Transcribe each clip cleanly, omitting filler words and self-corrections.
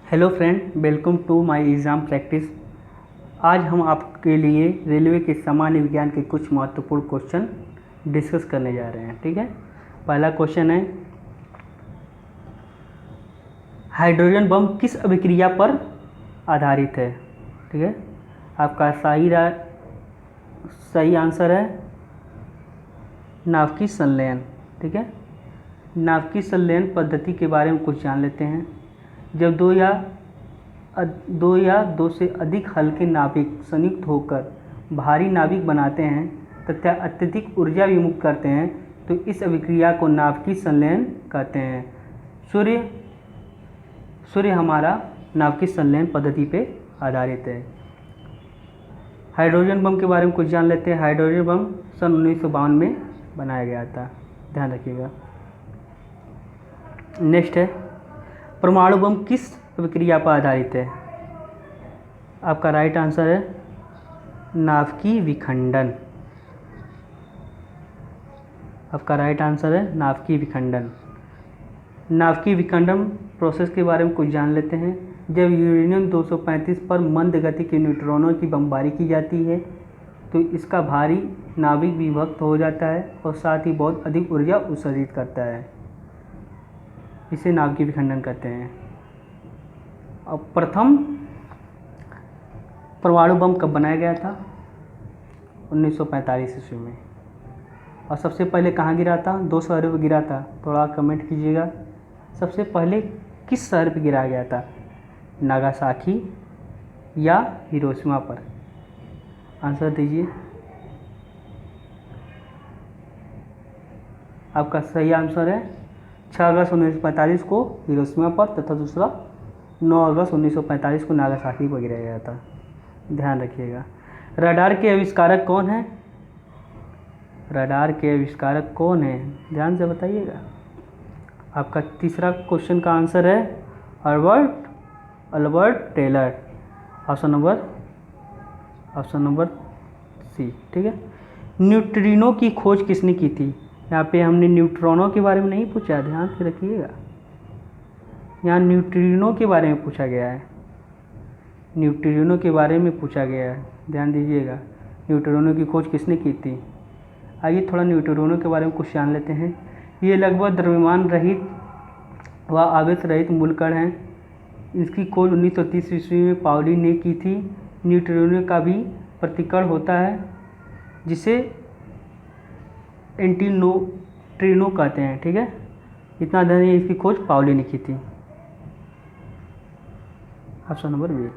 Hello friend, welcome to my exam practice. आज हम आपके लिए रेलवे के सामान्य विज्ञान के कुछ महत्वपूर्ण क्वेश्चन डिस्कस करने जा रहे हैं। ठीक है, पहला क्वेश्चन है, हाइड्रोजन बम किस अभिक्रिया पर आधारित है? ठीक है, आपका सही आंसर है नाभिकीय संलयन। ठीक है, नाभिकीय संलयन पद्धति के बारे में कुछ जान लेते हैं। जब दो या दो से अधिक हल्के नाभिक संयुक्त होकर भारी नाभिक बनाते हैं तथा अत्यधिक ऊर्जा विमुक्त करते हैं तो इस अभिक्रिया को नाभिकीय संलयन कहते हैं। सूर्य हमारा नाभिकीय संलयन पद्धति पे आधारित है। हाइड्रोजन बम के बारे में कुछ जान लेते हैं। हाइड्रोजन बम सन 1952 में बनाया गया था, ध्यान रखिएगा। नेक्स्ट है, परमाणु बम किस अभिक्रिया पर आधारित है? आपका राइट आंसर है नाभिकीय विखंडन। आपका राइट आंसर है नाभिकीय विखंडन। नाभिकीय विखंडन प्रोसेस के बारे में कुछ जान लेते हैं। जब यूरेनियम 235 पर मंद गति के न्यूट्रॉनों की बमबारी की जाती है तो इसका भारी नाभिक विभक्त हो जाता है और साथ ही बहुत अधिक ऊर्जा उत्सर्जित करता है। इसे नाभिकीय विखंडन कहते हैं। अब प्रथम परमाणु बम कब बनाया गया था? 1945 ईस्वी में। और सबसे पहले कहाँ गिरा था? 2 शहरों पर गिरा था। थोड़ा कमेंट कीजिएगा, सबसे पहले किस शहर पर गिराया गया था? नागासाकी या हिरोशिमा पर? आंसर दीजिए। आपका सही आंसर है 6 अगस्त 1945 को हिरोशिमा पर तथा दूसरा 9 अगस्त 1945 को नागासाकी पर गिराया गया था, ध्यान रखिएगा। रडार के आविष्कारक कौन है? रडार के आविष्कारक कौन है, ध्यान से बताइएगा। आपका तीसरा क्वेश्चन का आंसर है Albert Taylor. Option number C. ठीक है, न्यूट्रिनो की खोज किसने की थी? यहाँ पे हमने न्यूट्रॉनों के बारे में नहीं पूछा, ध्यान से रखिएगा। यहाँ न्यूट्रिनो के बारे में पूछा गया है, न्यूट्रिनो के बारे में पूछा गया है, ध्यान दीजिएगा। न्यूट्रिनो की खोज किसने की थी? आइए थोड़ा न्यूट्रिनो के बारे में कुछ जान लेते हैं। ये लगभग द्रव्यमान रहित व आवेश रहित मूलकण हैं। इसकी खोज 1930 ईस्वी में पाउली ने की थी। न्यूट्रिनो का भी प्रतिकण होता है जिसे एंटीन्यूट्रिनो कहते हैं। ठीक है, इतना ध्यान, इसकी खोज पाउली ने की थी। Option number B.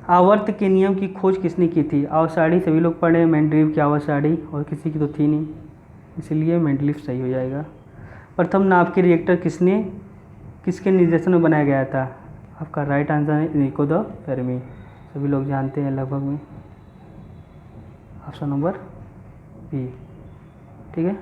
आवर्त के नियम की खोज किसने की थी? आवर्त सभी लोग पढ़े, मेंडलीव की आवर्त, और किसी की तो थी नहीं, इसलिए मेंडलीव सही हो जाएगा। प्रथम नाभिकीय रिएक्टर किसके निर्देशन में बनाया गया था? आपका राइट आंसर है एनरिको द फेर्मी, सभी लोग जानते हैं लगभग में। Option number B. ठीक है,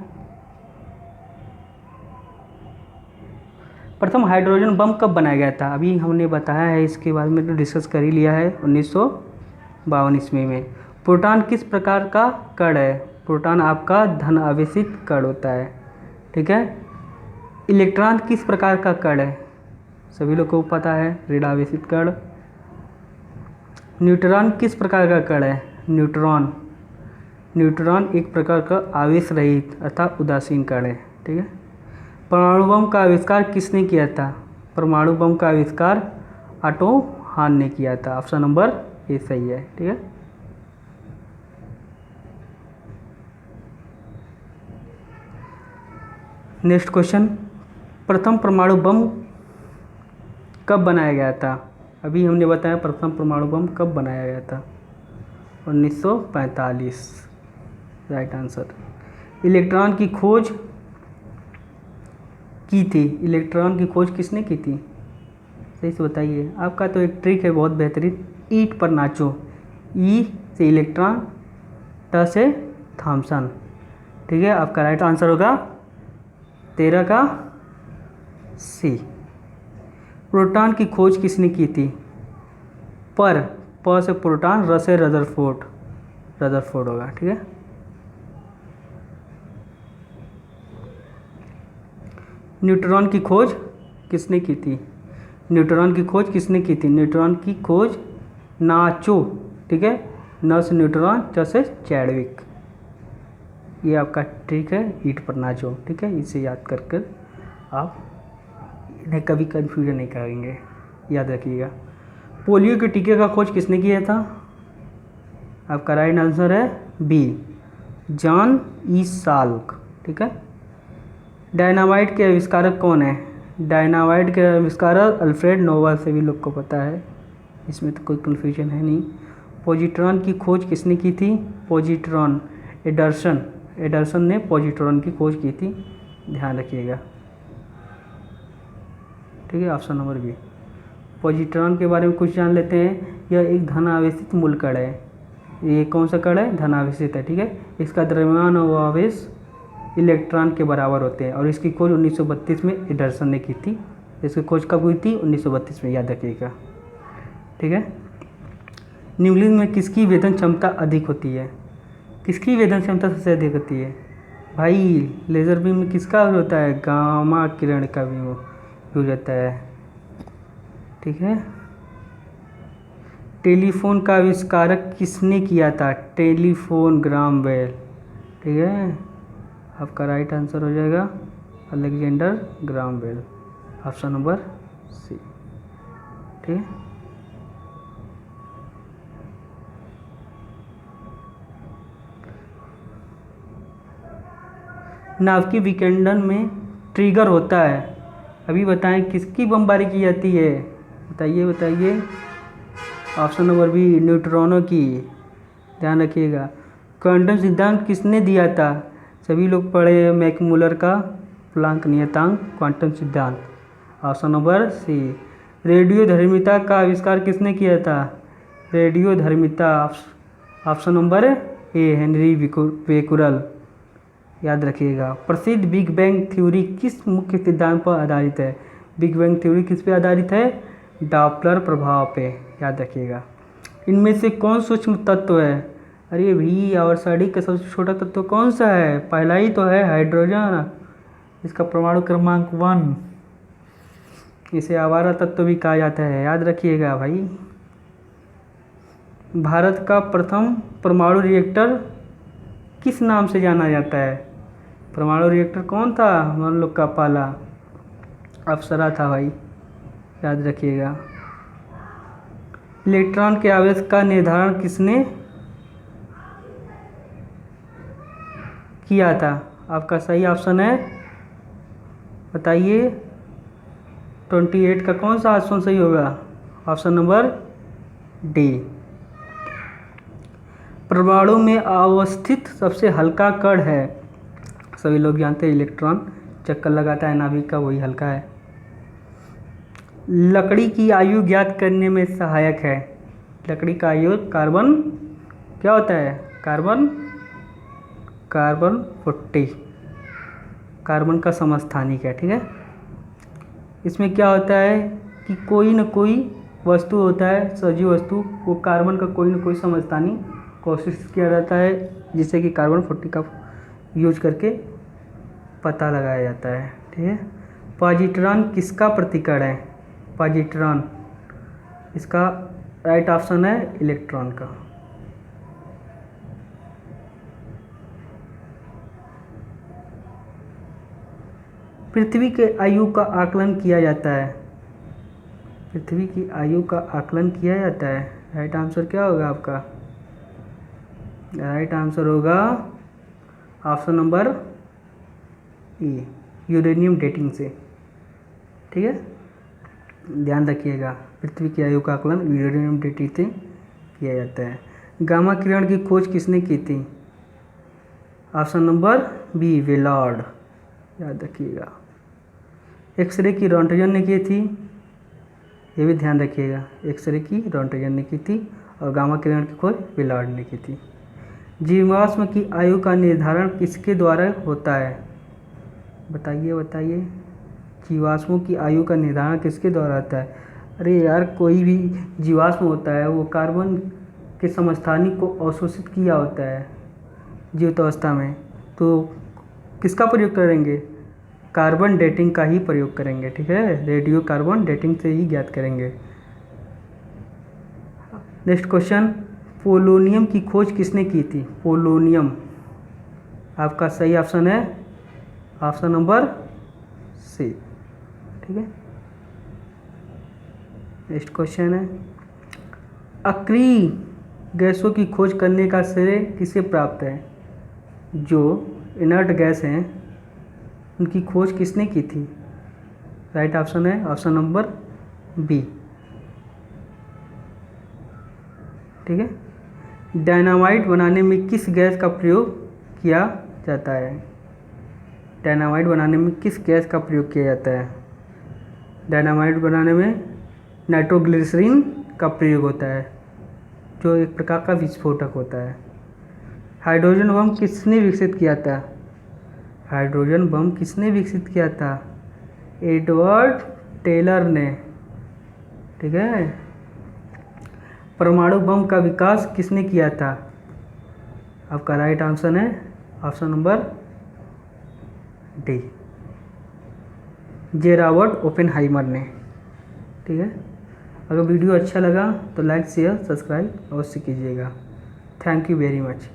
प्रथम हाइड्रोजन बम कब बनाया गया था? अभी हमने बताया है, इसके बारे में तो डिस्कस कर ही लिया है। 1952 ईस्वी में। प्रोटॉन किस प्रकार का कण है? प्रोटॉन आपका धन आवेशित कण होता है। ठीक है, इलेक्ट्रॉन किस प्रकार का कण है? सभी लोग को पता है, ऋण आवेशित कण। न्यूट्रॉन किस प्रकार का कण है? न्यूट्रॉन एक प्रकार का आवेश रहित अर्थात उदासीन कण है। ठीक है, परमाणु बम का आविष्कार किसने किया था? परमाणु बम का आविष्कार ऑटो हान ने किया था। ऑप्शन नंबर ए सही है। ठीक है, नेक्स्ट क्वेश्चन, प्रथम परमाणु बम कब बनाया गया था? अभी हमने बताया प्रथम परमाणु बम कब बनाया गया था? 1945, राइट आंसर। इलेक्ट्रॉन की खोज की थी, इलेक्ट्रॉन की खोज किसने की थी? सही से बताइए। आपका तो एक ट्रिक है बहुत बेहतरीन, ईंट पर नाचो। ई से इलेक्ट्रॉन, ट से थॉमसन। ठीक है, आपका राइट आंसर होगा 13 का सी। प्रोटॉन की खोज किसने की थी? प से प्रोटॉन, र से रदरफोर्ड होगा। ठीक है, न्यूट्रॉन की खोज किसने की थी? न्यूट्रॉन की खोज किसने की थी? न्यूट्रॉन की खोज नाचो, ठीक है, न से न्यूट्रॉन, च से चैडविक। ये आपका ट्रिक है, ईट पर नाचो, ठीक है, इसे याद कर कर आप इन्हें कभी कन्फ्यूजन नहीं करेंगे, याद रखिएगा। पोलियो के टीके का खोज किसने किया था? आपका राइट आंसर है बी, जॉन ई साल्क, ठीक है। डायनामाइट के आविष्कारक कौन है? डायनामाइट के आविष्कारक अल्फ्रेड नोबल, सभी लोग को पता है, इसमें तो कोई कन्फ्यूजन है नहीं। पॉजिट्रॉन की खोज किसने की थी? पॉजिट्रॉन, एडरसन ने पॉजिट्रॉन की खोज की थी, ध्यान रखिएगा, ठीक है। Option number B. पॉजिट्रॉन के बारे में कुछ जान लेते हैं। यह एक धनावेशित मूल कण है। ये कौन सा कण है? धनावेशित है, ठीक है। इसका द्रव्यमान और आवेश इलेक्ट्रॉन के बराबर होते हैं और इसकी खोज 1932 में एडरसन ने की थी। इसकी खोज कब हुई थी? 1932 में, याद रखिएगा, ठीक है। निम्नलिखित में किसकी वेदन क्षमता अधिक होती है? किसकी वेदन क्षमता सबसे अधिक होती है? भाई लेज़र बीम में किसका होता है? गामा किरण का भी यूज होता है, ठीक है। टेलीफोन का आविष्कारक किसने किया था? टेलीफोन ग्राम बेल, ठीक है। आपका राइट आंसर हो जाएगा Alexander Graham Bell, option number C, ठीक है। नाभिकीय विकिरण में ट्रिगर होता है, अभी बताएं किसकी बमबारी की जाती है? बताइए बताइए। ऑप्शन नंबर बी, न्यूट्रॉनों की, ध्यान रखिएगा। क्वांटम सिद्धांत किसने दिया था? सभी लोग पढ़े मैकमुलर का प्लांक नियतांक क्वांटम सिद्धांत, ऑप्शन नंबर सी। रेडियोधर्मिता का आविष्कार किसने किया था? रेडियोधर्मिता, option number A, Henry Becquerel, याद रखिएगा। प्रसिद्ध बिग बैंग थ्योरी किस मुख्य सिद्धांत पर आधारित है? बिग बैंग थ्योरी किस पे आधारित है? डॉपलर प्रभाव पे, याद रखिएगा। इनमें से कौन सूक्ष्म तत्व है? अरे भी आवर्तसारणी का सबसे छोटा तत्व कौन सा है? पहला ही तो है, हाइड्रोजन, इसका परमाणु क्रमांक 1। इसे आवारा तत्व भी कहा जाता है, याद रखिएगा भाई। भारत का प्रथम परमाणु रिएक्टर किस नाम से जाना जाता है? परमाणु रिएक्टर कौन था हम लोग का? पहला अप्सरा था भाई, याद रखिएगा। इलेक्ट्रॉन के आवेश का निर्धारण किसने किया था? आपका सही ऑप्शन है, बताइए 28 का कौन सा ऑप्शन सही होगा? Option number D. परमाणु में अवस्थित सबसे हल्का कण है, सभी लोग जानते हैं इलेक्ट्रॉन, चक्कर लगाता है नाभिक का, वही हल्का है। लकड़ी की आयु ज्ञात करने में सहायक है। लकड़ी का आयु कार्बन क्या होता है? कार्बन 40, कार्बन का समस्थानिक है, ठीक है। इसमें क्या होता है कि कोई न कोई वस्तु होता है, सजीव वस्तु, वो कार्बन का कोई न कोई समस्थानिक कोशिश किया जाता है, जिससे कि कार्बन 40 का यूज करके पता लगाया जाता है, ठीक है। पॉजिट्रॉन किसका प्रतिकरण है? पॉजिट्रॉन, इसका राइट ऑप्शन है इलेक्ट्रॉन का। पृथ्वी के आयु का आकलन किया जाता है। पृथ्वी की आयु का आकलन किया जाता है, राइट आंसर क्या होगा आपका? राइट आंसर होगा ऑप्शन नंबर ई, यूरेनियम डेटिंग से, ठीक है, ध्यान रखिएगा। पृथ्वी की आयु का आकलन यूरेनियम डेटिंग से किया जाता है। गामा किरण की खोज किसने की थी? ऑप्शन नंबर बी, वेलॉर्ड, याद रखिएगा। एक्सरे की रॉन्टगन ने की थी, ये भी ध्यान रखिएगा, एक्सरे की रॉन्टगन ने की थी और गामा किरण की खोज वेलॉर्ड ने की थी। जीवाश्म की आयु का निर्धारण किसके द्वारा होता है? बताइए बताइए, जीवाश्मों की आयु का निर्धारण किसके द्वारा होता है? अरे यार, कोई भी जीवाश्म होता है वो कार्बन के समस्थानिक को अवशोषित किया होता है जीवित अवस्था में, तो किसका प्रयोग करेंगे? कार्बन डेटिंग का ही प्रयोग करेंगे, ठीक है, रेडियो कार्बन डेटिंग से ही ज्ञात करेंगे। नेक्स्ट क्वेश्चन, पोलोनियम की खोज किसने की थी? पोलोनियम, आपका सही ऑप्शन है ऑप्शन नंबर सी, ठीक है। नेक्स्ट क्वेश्चन है, अक्रिय गैसों की खोज करने का श्रेय किसे प्राप्त है? जो इनर्ट गैस हैं उनकी खोज किसने की थी? राइट ऑप्शन है ऑप्शन नंबर बी, ठीक है। डायनामाइट बनाने में किस गैस का प्रयोग किया जाता है? डायनामाइट बनाने में किस गैस का प्रयोग किया जाता है? डायनामाइट बनाने में नाइट्रोग्लिसरीन का प्रयोग होता है, जो एक प्रकार का विस्फोटक होता है। हाइड्रोजन बम किसने विकसित किया था? हाइड्रोजन बम किसने विकसित किया था? एडवर्ड टेलर ने, ठीक है। परमाणु बम का विकास किसने किया था? आपका राइट आंसर है ऑप्शन नंबर डी, जे रॉबर्ट ओपेनहाइमर ने, ठीक है। अगर वीडियो अच्छा लगा तो लाइक शेयर सब्सक्राइब अवश्य कीजिएगा। Thank you very much.